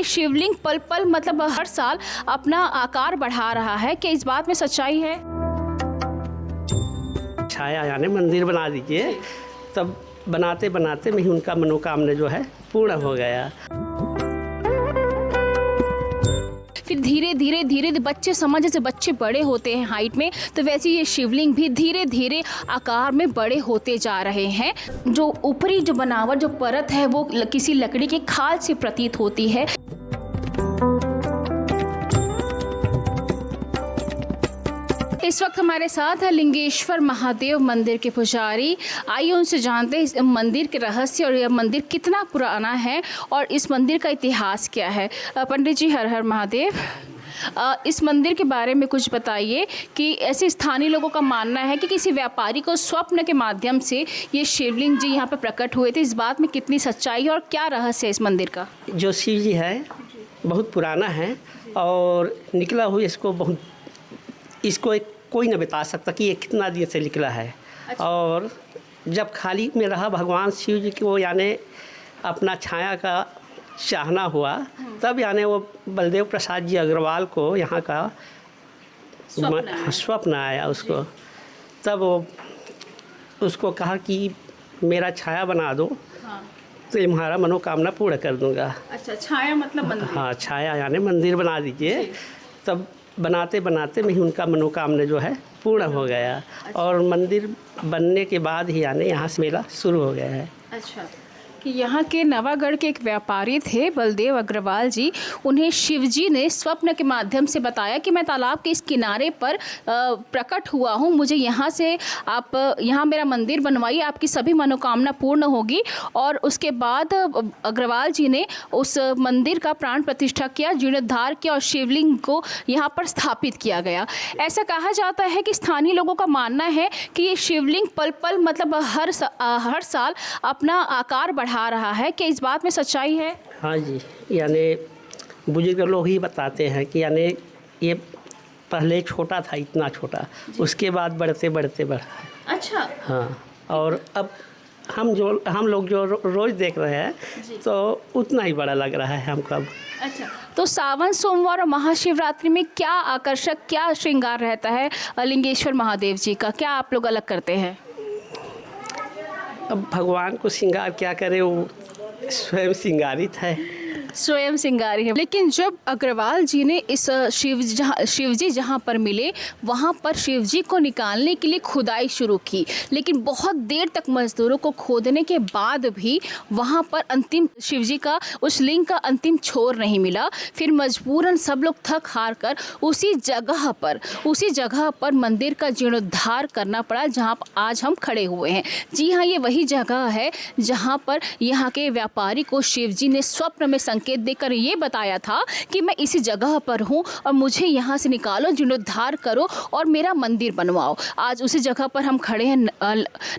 शिवलिंग पल पल मतलब हर साल अपना आकार बढ़ा रहा है, क्या इस बात में सच्चाई है? छाया यानी मंदिर बना दीजिए, तब बनाते बनाते में ही उनका मनोकामना जो है पूर्ण हो गया। फिर धीरे धीरे धीरे बच्चे समझ, जैसे बच्चे बड़े होते हैं हाइट में, तो वैसे ये शिवलिंग भी धीरे धीरे आकार में बड़े होते जा रहे हैं। जो ऊपरी जो बनावट जो परत है वो किसी लकड़ी के खाल से प्रतीत होती है। इस वक्त हमारे साथ है लिंगेश्वर महादेव मंदिर के पुजारी। आइए उनसे जानते हैं इस मंदिर के रहस्य और यह मंदिर कितना पुराना है और इस मंदिर का इतिहास क्या है। पंडित जी, हर हर महादेव। इस मंदिर के बारे में कुछ बताइए कि ऐसे स्थानीय लोगों का मानना है कि किसी व्यापारी को स्वप्न के माध्यम से ये शिवलिंग जी यहाँ पर प्रकट हुए थे। इस बात में कितनी सच्चाई है और क्या रहस्य है इस मंदिर का? जो शिव जी है बहुत पुराना है और निकला हुआ इसको कोई न बता सकता कि ये कितना दिन से निकला है। अच्छा। और जब खाली में रहा भगवान शिव जी को यानी अपना छाया का चाहना हुआ, तब यानी वो बलदेव प्रसाद जी अग्रवाल को यहाँ का स्वप्न आया उसको। तब वो उसको कहा कि मेरा छाया बना दो। हाँ। तो तुम्हारा मनोकामना पूर्ण कर दूंगा। अच्छा, छाया मतलब मंदिर? हाँ, छाया यानी मंदिर बना दीजिए। तब बनाते बनाते में ही उनका मनोकामना जो है पूर्ण हो गया। अच्छा। और मंदिर बनने के बाद ही यानी यहाँ से मेला शुरू हो गया है। अच्छा, कि यहाँ के नवागढ़ के एक व्यापारी थे बलदेव अग्रवाल जी, उन्हें शिवजी ने स्वप्न के माध्यम से बताया कि मैं तालाब के इस किनारे पर प्रकट हुआ हूँ, मुझे यहाँ से आप यहाँ मेरा मंदिर बनवाइए, आपकी सभी मनोकामना पूर्ण होगी। और उसके बाद अग्रवाल जी ने उस मंदिर का प्राण प्रतिष्ठा किया, जीर्णोद्धार किया और शिवलिंग को यहाँ पर स्थापित किया गया। ऐसा कहा जाता है कि स्थानीय लोगों का मानना है कि ये शिवलिंग पल पल मतलब हर साल अपना आकार बढ़ा रहा है, क्या इस बात में सच्चाई है? हाँ जी, यानी बुजुर्ग लोग ही बताते हैं कि यानी ये पहले छोटा था, इतना छोटा, उसके बाद बढ़ते बढ़ते बढ़ा है। अच्छा। हाँ, और अब हम लोग जो रोज़ देख रहे हैं तो उतना ही बड़ा लग रहा है हमको अब। अच्छा, तो सावन सोमवार और महाशिवरात्रि में क्या आकर्षक, क्या श्रृंगार रहता है लिंगेश्वर महादेव जी का, क्या आप लोग अलग करते हैं? अब भगवान को श्रृंगार क्या करे, वो स्वयं श्रृंगारित है, स्वयं श्रृंगारी है। लेकिन जब अग्रवाल जी ने इस शिवजी जहाँ पर मिले वहाँ पर शिवजी को निकालने के लिए खुदाई शुरू की, लेकिन बहुत देर तक मजदूरों को खोदने के बाद भी वहाँ पर अंतिम शिवजी का उस लिंग का अंतिम छोर नहीं मिला। फिर मजबूरन सब लोग थक हार कर उसी जगह पर मंदिर का जीर्णोद्धार करना पड़ा जहाँ आज हम खड़े हुए हैं। जी हाँ, ये वही जगह है जहाँ पर यहाँ के व्यापारी को शिवजी ने स्वप्न में संकेत देकर ये बताया था कि मैं इसी जगह पर हूँ और मुझे यहाँ से निकालो, जीर्णोद्धार करो और मेरा मंदिर बनवाओ। आज उसी जगह पर हम खड़े हैं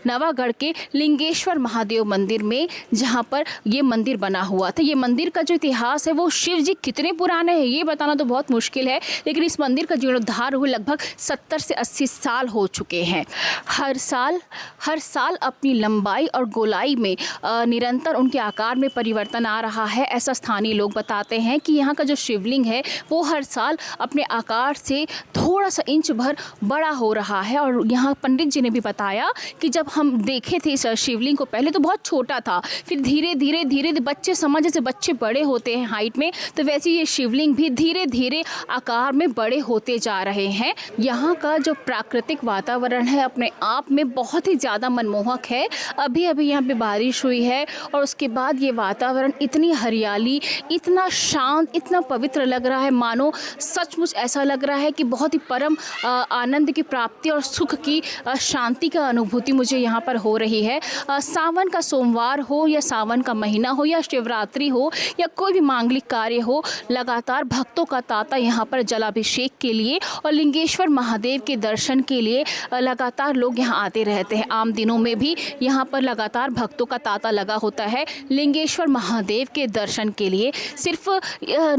नवागढ़ के लिंगेश्वर महादेव मंदिर में, जहाँ पर ये मंदिर बना हुआ था। ये मंदिर का जो इतिहास है वो शिव जी कितने पुराने हैं ये बताना तो बहुत मुश्किल है, लेकिन इस मंदिर का जीर्णोद्धार हुए लगभग 70 से 80 साल हो चुके हैं। हर साल अपनी लंबाई और गोलाई में निरंतर उनके आकार में परिवर्तन आ रहा है। ऐसा स्थानीय लोग बताते हैं कि यहाँ का जो शिवलिंग है वो हर साल अपने आकार से थोड़ा सा इंच भर बड़ा हो रहा है। और यहाँ पंडित जी ने भी बताया कि जब हम देखे थे इस शिवलिंग को पहले तो बहुत छोटा था, फिर धीरे धीरे बच्चे समझ, जैसे बच्चे बड़े होते हैं हाइट में, तो वैसे ये शिवलिंग भी धीरे धीरे आकार में बड़े होते जा रहे हैं। यहाँ का जो प्राकृतिक वातावरण है अपने आप में बहुत ही ज़्यादा मनमोहक है। अभी यहाँ पे बारिश हुई है और उसके बाद ये वातावरण इतनी हरियाली, इतना शांत, इतना पवित्र लग रहा है, मानो सचमुच ऐसा लग रहा है कि बहुत ही परम आनंद की प्राप्ति और सुख की शांति का अनुभूति मुझे यहाँ पर हो रही है। सावन का सोमवार हो या सावन का महीना हो या शिवरात्रि हो या कोई भी मांगलिक कार्य हो, लगातार भक्तों का तांता यहाँ पर जलाभिषेक के लिए और लिंगेश्वर महादेव के दर्शन के लिए लगातार लोग यहाँ आते रहते हैं। आम दिनों में भी यहाँ पर लगातार भक्तों का तांता लगा होता है लिंगेश्वर महादेव के दर्शन के के लिए सिर्फ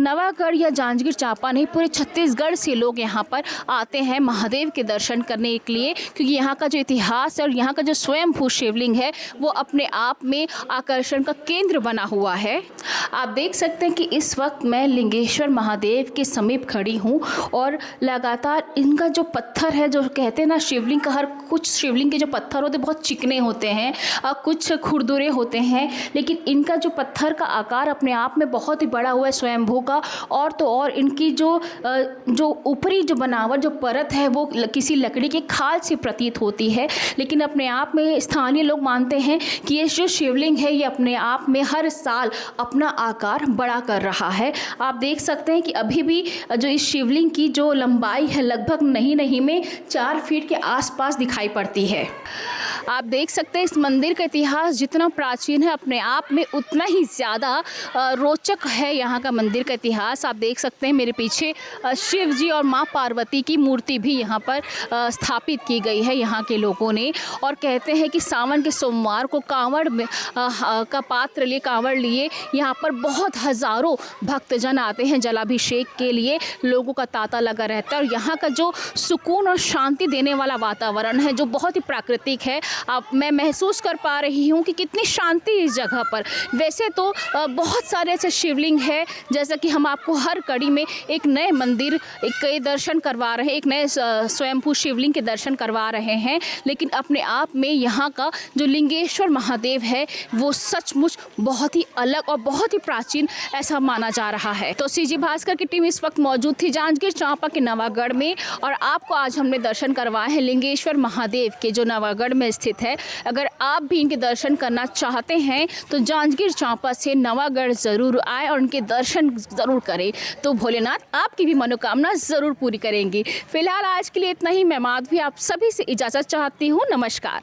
नवागढ़ या जांजगीर चांपा नहीं, पूरे छत्तीसगढ़ से लोग यहाँ पर आते हैं महादेव के दर्शन करने के लिए, क्योंकि यहाँ का जो इतिहास है और यहाँ का जो स्वयंभू शिवलिंग है वो अपने आप में आकर्षण का केंद्र बना हुआ है। आप देख सकते हैं कि इस वक्त मैं लिंगेश्वर महादेव के समीप खड़ी हूँ और लगातार इनका जो पत्थर है, जो कहते हैं ना शिवलिंग का, हर कुछ शिवलिंग के जो पत्थर होते हैं बहुत चिकने होते हैं और कुछ खुरदुरे होते हैं, लेकिन इनका जो पत्थर का आकार अपने आप में बहुत ही बड़ा हुआ है स्वयंभू का। और तो और इनकी जो ऊपरी जो बनावट, जो परत है वो किसी लकड़ी के खाल से प्रतीत होती है, लेकिन अपने आप में स्थानीय लोग मानते हैं कि ये जो शिवलिंग है ये अपने आप में हर साल अपना आकार बड़ा कर रहा है। आप देख सकते हैं कि अभी भी जो इस शिवलिंग की जो लंबाई है लगभग नहीं में 4 फीट के आसपास दिखाई पड़ती है। आप देख सकते हैं इस मंदिर का इतिहास जितना प्राचीन है अपने आप में उतना ही ज़्यादा रोचक है यहाँ का मंदिर का इतिहास। आप देख सकते हैं मेरे पीछे शिव जी और माँ पार्वती की मूर्ति भी यहाँ पर स्थापित की गई है यहाँ के लोगों ने। और कहते हैं कि सावन के सोमवार को कांवड़ में का पात्र लिए, कांवड़ लिए यहाँ पर बहुत हज़ारों भक्तजन आते हैं जलाभिषेक के लिए। लोगों का तांता लगा रहता है और यहाँ का जो सुकून और शांति देने वाला वातावरण है जो बहुत ही प्राकृतिक है। अब मैं महसूस कर पा रही हूँ कि कितनी शांति इस जगह पर। वैसे तो बहुत सारे ऐसे शिवलिंग है, जैसा कि हम आपको हर कड़ी में एक नए मंदिर के दर्शन करवा रहे हैं, एक नए स्वयंभू शिवलिंग के दर्शन करवा रहे हैं, लेकिन अपने आप में यहाँ का जो लिंगेश्वर महादेव है वो सचमुच बहुत ही अलग और बहुत ही प्राचीन ऐसा माना जा रहा है। तो सीजी भास्कर की टीम इस वक्त मौजूद थी जांजगीर चांपा के नवागढ़ में और आपको आज हमने दर्शन करवाए हैं लिंगेश्वर महादेव के जो नवागढ़ में स्थित है। अगर आप भी इनके दर्शन करना चाहते हैं तो जांजगीर चांपा से नवागढ़ ज़रूर आए और इनके दर्शन ज़रूर करें, तो भोलेनाथ आपकी भी मनोकामना ज़रूर पूरी करेंगी। फिलहाल आज के लिए इतना ही। मैं माधवी आप सभी से इजाज़त चाहती हूँ। नमस्कार।